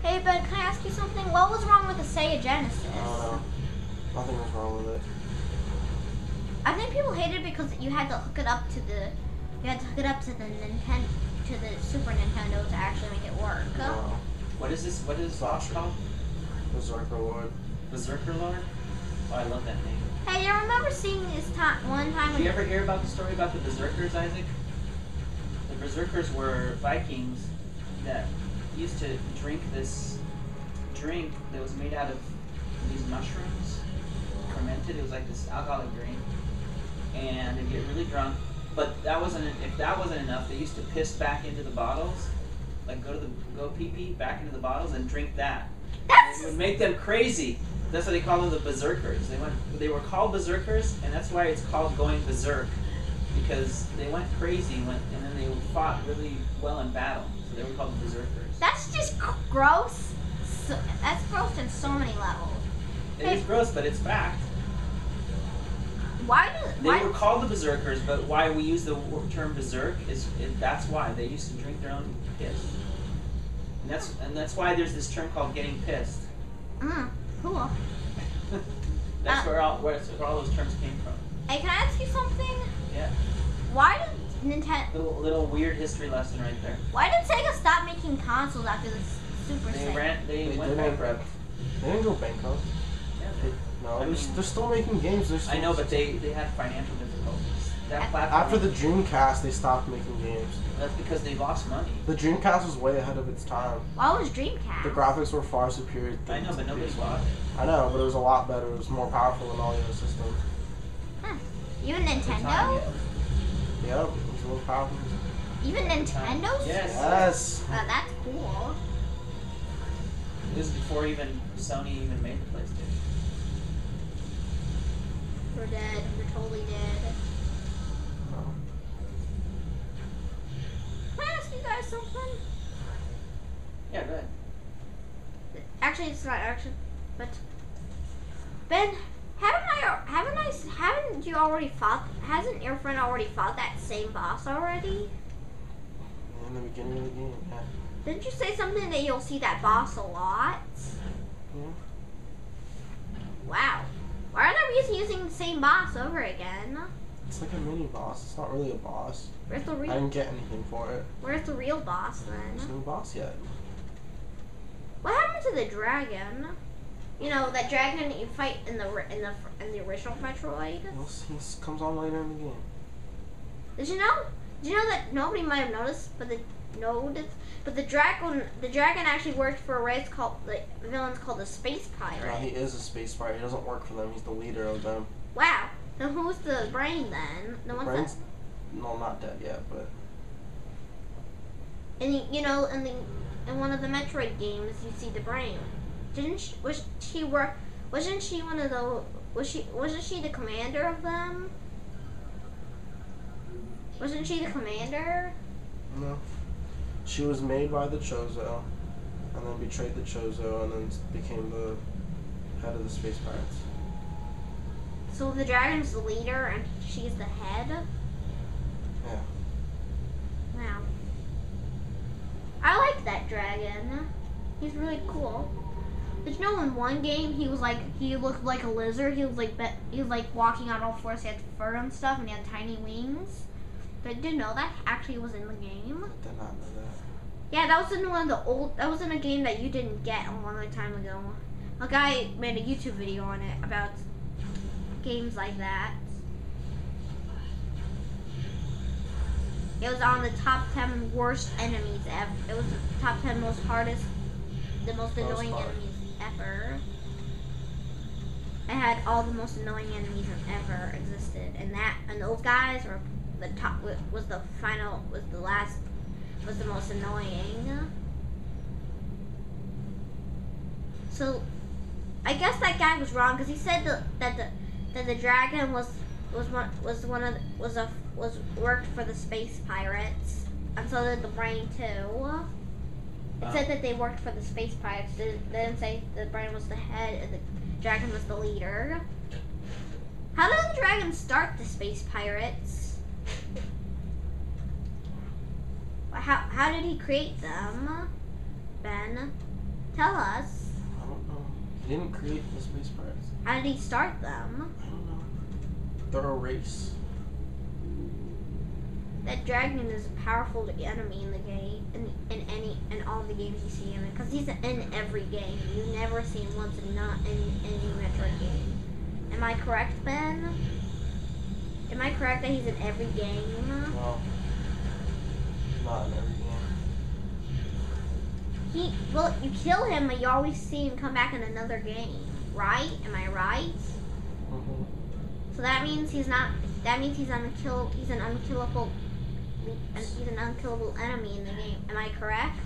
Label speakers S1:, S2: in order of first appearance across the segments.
S1: Hey Ben, can I ask you something? What was wrong with the Sega Genesis?
S2: Nothing was wrong with it.
S1: I think people hated it because you had to hook it up to the Super Nintendo to actually make it work.
S2: No.
S3: What is this? What is this boss called?
S2: Berserker Lord.
S3: Berserker Lord? Oh, I love that name.
S1: Hey, I remember seeing this one time.
S3: Did you ever hear about the story about the Berserkers, Isaac? The Berserkers were Vikings that used to drink this drink that was made out of these mushrooms, fermented. It was like this alcoholic drink, and they'd get really drunk. But if that wasn't enough, they used to piss back into the bottles, like go pee pee back into the bottles and drink that. It would make them crazy. That's why they call them the Berserkers. They were called Berserkers, and that's why it's called going berserk, because they went crazy and then they fought really well in battle. So they were called the Berserkers.
S1: That's just gross. That's gross in so many levels.
S3: It is gross, but it's fact. They were called the Berserkers, but why we use the term berserk that's why they used to drink their own piss, and that's why there's this term called getting pissed.
S1: Cool.
S3: That's where all those terms came from.
S1: Hey, can I ask you something?
S3: Yeah.
S1: Why did Nintendo?
S3: Little weird history lesson right there.
S1: Why did Sega stop making consoles after the Super Sega?
S3: They went bankrupt.
S2: They didn't go bankrupt.
S3: Yeah.
S2: They're still making games.
S3: I know, but they had financial difficulties. That platform.
S2: After the Dreamcast, they stopped making games.
S3: That's because they lost money.
S2: The Dreamcast was way ahead of its time.
S1: Why was Dreamcast?
S2: The graphics were far superior.
S3: I know, but nobody bought it.
S2: I know, but it was a lot better. It was more powerful than all the other systems.
S1: Even Nintendo?
S2: Yep, it was more powerful.
S1: Even Nintendo?
S2: Yes.
S1: That's cool.
S3: It was before even Sony even made the PlayStation.
S1: We're dead. We're totally dead. Can I ask you guys something?
S3: Yeah, go ahead.
S1: Actually, it's not actually, but Ben, hasn't your friend already fought that same boss already?
S2: In the beginning of the game, yeah.
S1: Didn't you say something that you'll see that boss a lot?
S2: Yeah.
S1: Wow. Why are they using the same boss over again?
S2: It's like a mini boss. It's not really a boss.
S1: Where's the real?
S2: I didn't get anything for it.
S1: Where's the real boss then?
S2: There's no boss yet.
S1: What happened to the dragon? You know that dragon that you fight in the original Metroid.
S2: He comes on later in the game.
S1: Did you know that nobody might have noticed, but the dragon actually worked for a race called the villains called the Space Pirate.
S2: Yeah, he is a space pirate. He doesn't work for them. He's the leader of them.
S1: Wow. Then who's the brain then? The one
S2: Brain's no, not dead yet, but.
S1: And in one of the Metroid games, you see the brain. Wasn't she the commander of them? Wasn't she the commander?
S2: No. She was made by the Chozo, and then betrayed the Chozo, and then became the head of the Space Pirates.
S1: So the dragon's the leader, and she's the head?
S2: Yeah.
S1: Wow. I like that dragon. He's really cool. Did you know in one game he looked like a lizard? He was like walking on all fours. He had fur and stuff, and he had tiny wings. But did you know that actually was in the game?
S2: I did not know that.
S1: Yeah, that was in one of the old. That was in a game that you didn't get a long time ago. A guy made a YouTube video on it about games like that. It was on the top 10 worst enemies ever. It was the top 10 most annoying enemies ever. It had all the most annoying enemies that ever existed, and those guys were the top. Was the most annoying. So, I guess that guy was wrong because he said that the dragon worked for the Space Pirates, and so did the brain too. It said that they worked for the Space Pirates. They didn't say the brain was the head and the dragon was the leader. How did the dragon start the Space Pirates? How did he create them, Ben? Tell us.
S2: I don't know. He didn't create the space pirates.
S1: How did he start them?
S2: I don't know. They're a race.
S1: That dragon is a powerful enemy in the game, in all the games you see him in, because he's in every game. You never see him once in not in any Metroid game. Am I correct, Ben? Am I correct that he's in every game?
S2: No. He's not in every game.
S1: Well, you kill him, but you always see him come back in another game, right? Am I right?
S2: Mm-hmm.
S1: So that means he's not. That means he's unkillable. He's an unkillable. He's an unkillable enemy in the game. Am I correct?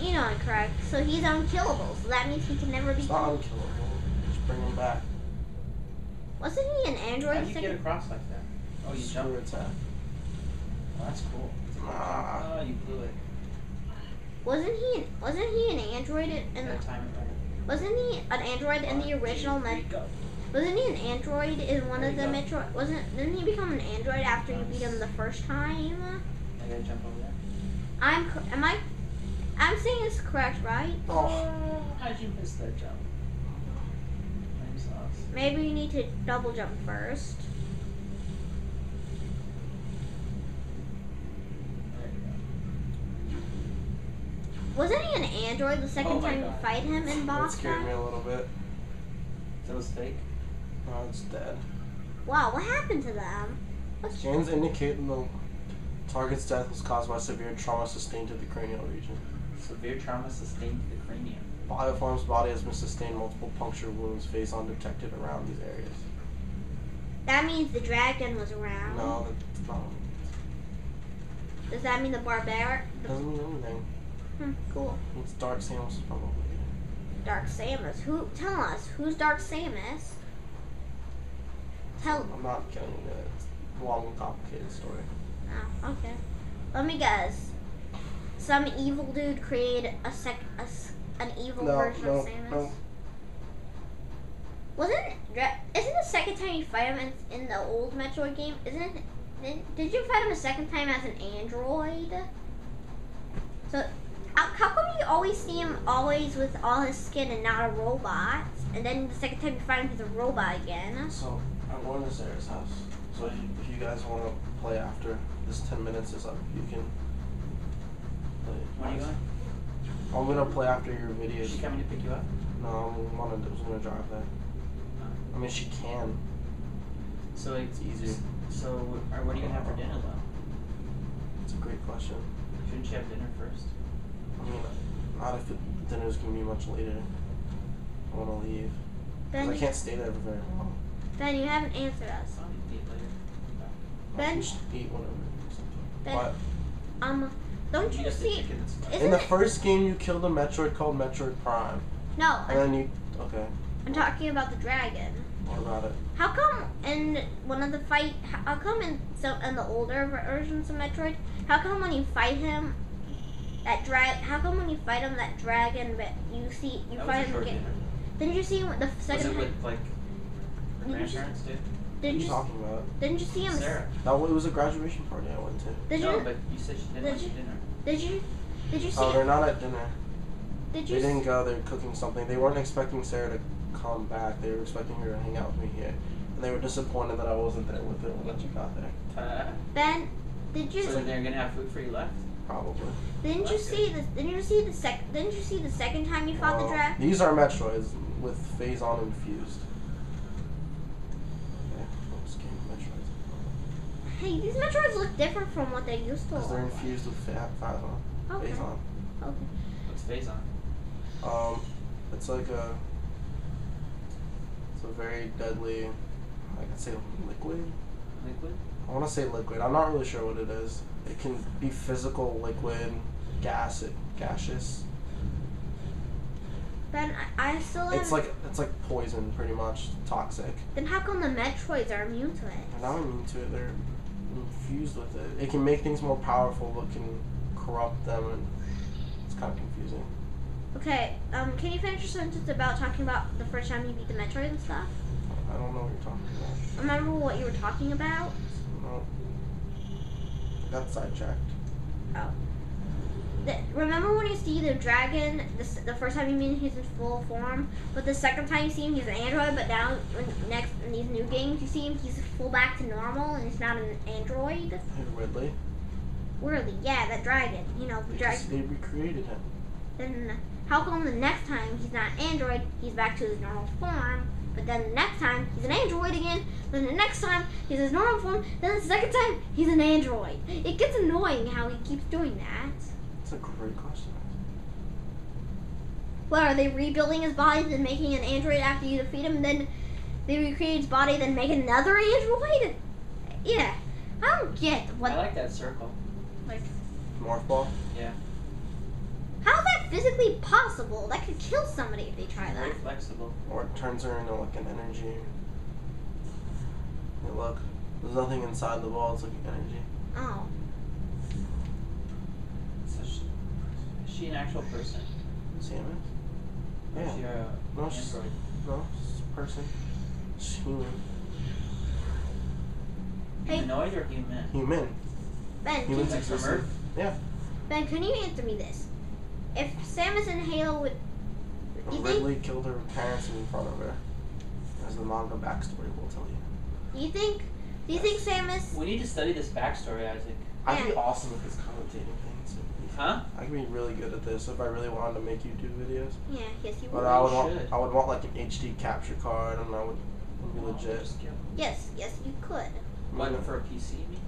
S1: You know I'm correct. So he's unkillable. So that means he can never be
S2: It's not
S1: killed.
S2: unkillable. Just bring him back.
S1: Wasn't he an android?
S3: How'd you get across like that? Oh, you
S2: Screw
S3: jumped.
S2: attack.
S3: Oh, that's cool.
S2: Ah.
S3: Oh, you blew it.
S1: Wasn't he an android in the?
S3: That time it better.
S1: Wasn't he an android in the original
S3: One, two, three, go.
S1: Wasn't he an android in one of the
S3: There you go.
S1: Metroid? Didn't he become an android after you beat him the first time?
S3: I gotta jump over there.
S1: I'm saying it's correct, right?
S2: Oh.
S3: How'd you miss that jump? I'm sauce.
S1: Maybe you need to double jump first.
S3: There you
S1: Wasn't he an android the second
S3: Oh my
S1: time you
S3: God.
S1: fight him in
S2: That
S1: boss
S2: scared me
S1: fight?
S2: a little bit.
S3: go. That was fake.
S2: No, it's dead.
S1: Wow, what happened to them?
S2: Scans indicating the target's death was caused by severe trauma sustained to the cranial region.
S3: Severe trauma sustained to the cranium.
S2: Bioform's body has been sustained multiple puncture wounds face on detected around these areas.
S1: That means the dragon was around.
S2: No, that's not.
S1: Does that mean the barbaric?
S2: Doesn't mean anything.
S1: Cool.
S2: It's Dark Samus probably.
S1: Dark Samus. Tell us, who's Dark Samus?
S2: I'm not getting it. It's a long and complicated story.
S1: Oh, okay. Let me guess. Some evil dude created an evil version of Samus.
S2: No.
S1: Isn't the second time you fight him in the old Metroid game? Did you fight him a second time as an android? So how come you always see him always with all his skin and not a robot? And then the second time you fight him, he's a robot again.
S2: So I'm going to Sarah's house. So if you guys want to play after this 10 minutes is up, you can play.
S3: Where are you going?
S2: I'm gonna play after your
S3: Is
S2: videos.
S3: she coming to pick you up?
S2: No, I was gonna drive there. I mean, she can.
S3: So
S2: It's easy.
S3: So what are you gonna have for dinner though?
S2: It's a great question.
S3: Shouldn't you have dinner first?
S2: I mean, not if dinner's gonna be much later. I want to leave. Because I
S1: Ben,
S2: can't stay there for very long.
S1: Ben, you haven't answered us.
S3: I'll eat later.
S2: I
S1: Ben?
S2: can just eat whatever. or something.
S1: Ben,
S2: But
S1: don't you
S3: got the
S1: see?
S3: chicken that's
S1: Isn't
S2: in the
S1: it?
S2: first game, you killed a Metroid called Metroid Prime.
S1: No,
S2: And then you. Okay.
S1: I'm talking about the dragon.
S2: What about it?
S1: How come in one of the fight? How come in the older versions of Metroid? How come when you fight him, How come when you fight him that dragon, but you
S3: that
S1: fight
S3: was a
S1: him
S3: short
S1: again?
S3: dinner.
S1: Didn't you see him the
S3: Was
S1: second
S3: it
S1: time?
S3: with like
S1: Didn't you,
S3: grandparents too?
S2: What are
S1: didn't
S2: you
S1: you
S2: talking about?
S1: didn't you see him?
S3: Sarah.
S2: That it was a graduation party I went to.
S1: Did
S3: No,
S1: you
S3: but you said she didn't
S1: did
S3: want
S1: you-
S3: you dinner.
S1: did you see?
S2: Oh, they're not at dinner.
S1: Did
S2: They
S1: you?
S2: didn't go. They're cooking something. They weren't expecting Sarah to come back. They were expecting her to hang out with me here. And they were disappointed that I wasn't there with her when she got there.
S1: Ben, did you?
S3: So they're gonna have food for you left?
S2: Probably.
S1: Didn't you
S3: That's
S1: see the? Didn't you see the second time you fought the dragon?
S2: These are Metroids with Phase-On infused. Okay, let's game Metroids.
S1: Hey, these Metroids look different from what they used to.
S2: Because they're
S1: look like.
S2: infused with Phase-On.
S1: Okay.
S2: Phase-On.
S1: Okay.
S3: What's phase on?
S2: It's like it's a very deadly, I could say liquid.
S3: Liquid?
S2: I want to say liquid. I'm not really sure what it is. It can be physical, liquid, gaseous.
S1: Ben, I still have.
S2: It's like poison, pretty much toxic.
S1: Then how come the Metroids are immune to it?
S2: They're not immune to it. They're infused with it. It can make things more powerful, but can corrupt them, and it's kind of confusing.
S1: Okay, can you finish your sentence about talking about the first time you beat the Metroid and stuff?
S2: I don't know what you're talking about.
S1: Remember what you were talking about?
S2: No. I got sidetracked.
S1: Oh. remember when you see the dragon, the first time you meet him, he's in full form, but the second time you see him, he's an android, but now, in these new games, you see him, he's full back to normal, and he's not an android?
S2: Hey, Ridley.
S1: Weirdly, yeah, that dragon, the
S2: Because
S1: dragon.
S2: they recreated him.
S1: Then, how come the next time he's not an android, he's back to his normal form, but then the next time, he's an android again, then the next time, he's his normal form, then the second time, he's an android. It gets annoying how he keeps doing that.
S2: That's a great question.
S1: What, are they rebuilding his body, then making an android after you defeat him, then they recreate his body, then make another android? Yeah, I don't get what.
S3: I like that circle.
S1: Like,
S2: Morph ball?
S3: Yeah.
S1: how is that physically possible? That could kill somebody if they try
S3: Very
S1: that.
S3: flexible.
S2: Or it turns her into like an energy. Hey, look. There's nothing inside the ball, it's like energy.
S1: Oh.
S3: So is she an actual person?
S2: Samus?
S3: Or is she
S2: Yeah.
S3: a
S2: No, she's,
S3: android?
S2: no, she's a person. She's human.
S1: Hey.
S3: Humanoid or human?
S2: Human.
S1: Ben,
S2: Humans
S3: Like from
S2: exist.
S3: Earth?
S2: Yeah.
S1: Ben, can you answer me this? If Samus and Halo would, you think,
S2: Ridley killed her parents in front of her. As the manga backstory will tell you.
S1: do you think Samus?
S3: We need to study this backstory, Isaac.
S2: I'd be
S1: Yeah.
S2: awesome at this commentating things.
S3: Huh?
S2: I could be really good at this if I really wanted to make YouTube videos.
S1: Yeah, yes, you
S2: But
S1: would.
S3: should.
S2: I would want like an HD capture card, and I would be legit.
S3: Just kill.
S1: Yes, you could.
S3: What, for a PC, you mean?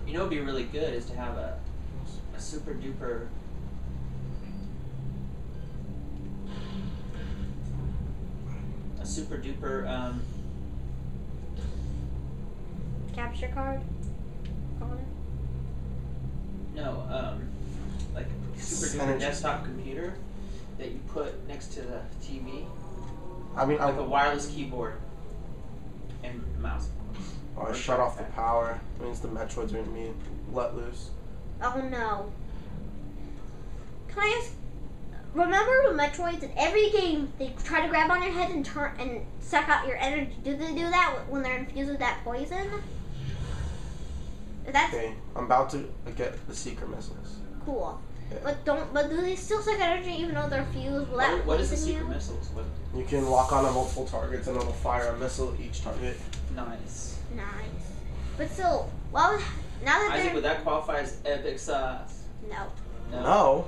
S3: You know what would be really good is to have a super duper
S1: Capture card.
S3: like super duper
S2: Energy.
S3: desktop computer that you put next to the TV,
S2: I mean,
S3: like a wireless keyboard and mouse.
S2: I shut off the power. It means the Metroids are gonna be let loose.
S1: Oh no. Can I ask? Remember with Metroids in every game they try to grab on your head and turn and suck out your energy. Do they do that when they're infused with that poison? That's
S2: Okay, I'm about to get the secret missiles.
S1: cool.
S2: Yeah.
S1: But do they still suck energy even though they're fused? Will that
S3: What is the
S1: poison
S3: secret
S1: you?
S3: missiles? What?
S2: You can lock on multiple targets, and it'll fire a missile at each target.
S3: Nice.
S1: Nice. But still, now that
S3: Isaac,
S1: they're
S3: would that qualify as epic sauce?
S1: no.
S2: No.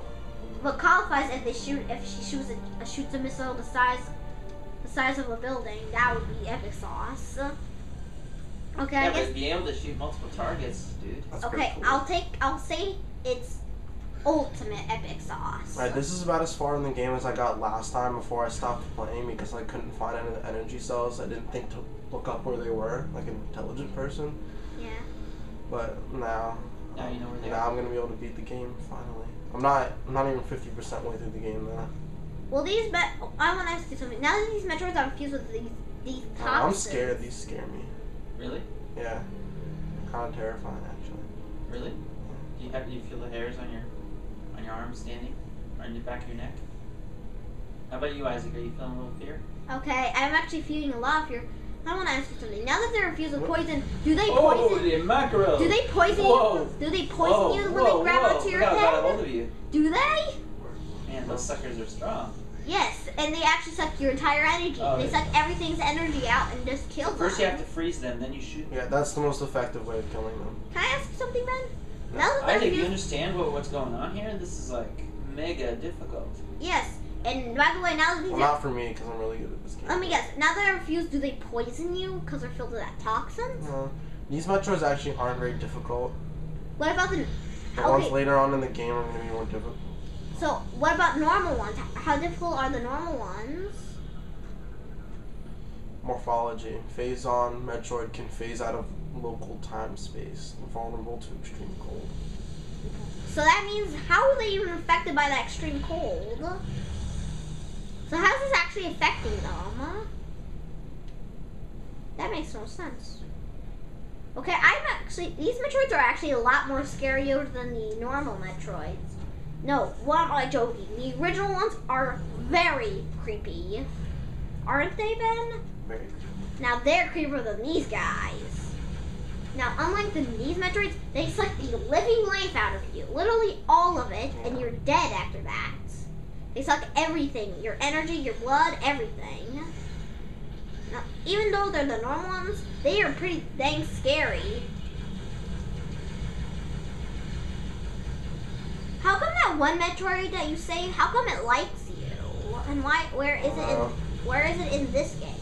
S1: But qualifies if she shoots a missile the size of a building. That would be epic sauce. Okay,
S3: Yeah,
S1: I guess.
S3: but being able to shoot multiple targets, dude.
S2: That's
S1: Okay,
S2: pretty cool.
S1: I'll say it's ultimate epic sauce.
S2: Alright, this is about as far in the game as I got last time before I stopped playing because I couldn't find any of the energy cells. I didn't think to look up where they were, like an intelligent person.
S1: Yeah.
S2: But now
S3: Now you know where they
S2: now
S3: are.
S2: I'm gonna be able to beat the game finally. I'm not even 50% way through the game though.
S1: Well, I want to ask you something. Now that these Metroids are infused with these
S2: I'm
S1: toxins.
S2: scared. These scare me.
S3: Really?
S2: Yeah. Kind of terrifying actually.
S3: Really? Do you feel the hairs on your arms standing, or in the back of your neck? How about you, Isaac? Are you feeling a little fear?
S1: Okay, I'm actually feeling a lot of fear. I want to ask you something. Now that they're infused with poison, do they
S3: Oh,
S1: poison?
S3: the mackerel!
S1: Do they poison
S3: Whoa.
S1: you? Do they poison you when they grab onto your
S3: Look how it got a hold
S1: head?
S3: of you.
S1: Do they?
S3: Man, those suckers are strong.
S1: Yes, and they actually suck your entire energy.
S3: Oh,
S1: They
S3: yeah.
S1: suck everything's energy out and just kill them.
S3: First you have to freeze them, then you shoot them.
S2: Yeah, that's the most effective way of killing them.
S1: Can I ask you something, Ben? Now that they're
S3: Isaac, you
S1: infused,
S3: understand what's going on here? This is like mega difficult.
S1: yes. And by the way, now that these
S2: Well, not for me because I'm really good at this game.
S1: let me guess. Now that they're infused, do they poison you because they're filled with that toxins?
S2: No. These Metroids actually aren't very difficult.
S1: What about the?
S2: The ones
S1: Okay,
S2: later on in the game are going to be more difficult.
S1: so what about normal ones? How difficult are the normal ones?
S2: Morphology. Phase on Metroid can phase out of local time space, vulnerable to extreme cold.
S1: So that means how are they even affected by that extreme cold? So how's this actually affecting them? That makes no sense. Okay, these Metroids are actually a lot more scarier than the normal Metroids. No, what am I joking? The original ones are very creepy. Aren't they, Ben?
S2: Very
S1: Now they're creepier than these guys. Now, unlike these Metroids, they suck the living life out of you. Literally all of it, and you're dead after that. They suck everything. Your energy, your blood, everything. Now, even though they're the normal ones, they are pretty dang scary. How come that one Metroid that you saved, how come it likes you? And why, where is it in this game?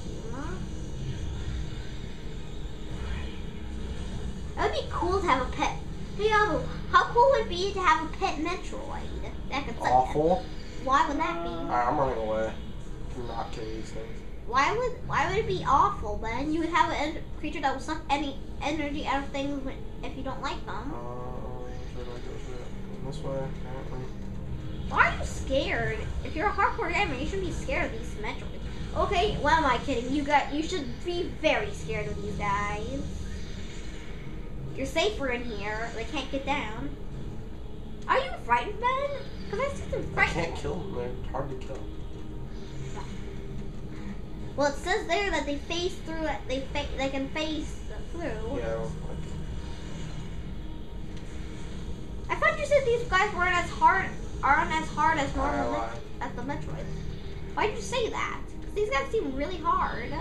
S1: That would be cool to have a pet. Hey, Yabo, how cool would it be to have a pet Metroid? That could suck.
S2: Awful.
S1: Why would that be?
S2: I'm running away. I'm not killing these things.
S1: Why would it be awful then? You would have a creature that will suck any energy out of things if you don't like them.
S2: This way, apparently.
S1: Why are you scared? If you're a hardcore gamer, you shouldn't be scared of these Metroids. Okay, what am I kidding? You should be very scared of these guys. You're safer in here. They can't get down. Are you frightened, Ben? Because I see them
S2: I
S1: frightened.
S2: can't kill them. They're hard to kill.
S1: Well, it says there that they phase through it. They can phase through.
S2: Yeah.
S1: I thought you said these guys aren't as hard as normal as the Metroids. Why did you say that? Because these guys seem really hard.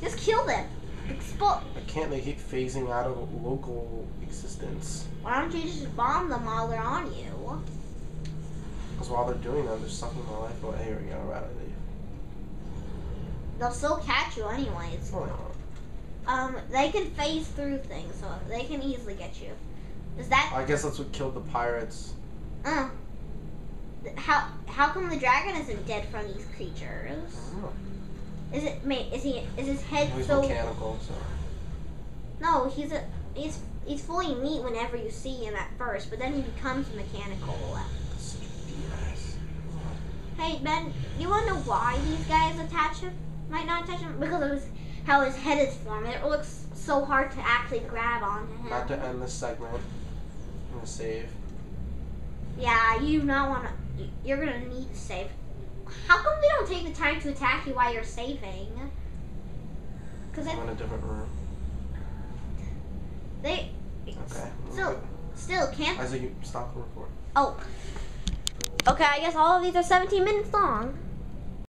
S1: Just kill them.
S2: I can't. They keep phasing out of local existence.
S1: Why don't you just bomb them while they're on you?
S2: Because while they're doing that, they're sucking my life away. Here we go. Right.
S1: They'll still catch you anyways.
S2: Oh, no.
S1: They can phase through things, so they can easily get you. Is that?
S2: I guess that's what killed the pirates.
S1: How come the dragon isn't dead from these creatures?
S2: I don't know.
S1: Is his head
S2: He's
S1: so
S2: mechanical, so.
S1: No, he's fully meat whenever you see him at first, but then he becomes mechanical.
S2: Such a BS.
S1: Hey Ben, you wanna know why these guys might not attach him? Because of how his head is formed. It looks so hard to actually grab onto him.
S2: Not to end this segment. I'm gonna save.
S1: Yeah, you do not wanna. You're gonna need to save. How come they don't take the time to attack you while you're saving? Because
S2: I'm in a different room.
S1: They.
S2: Okay.
S1: Still can't.
S2: Isaac, you stop the record.
S1: Oh. Okay, I guess all of these are 17 minutes long.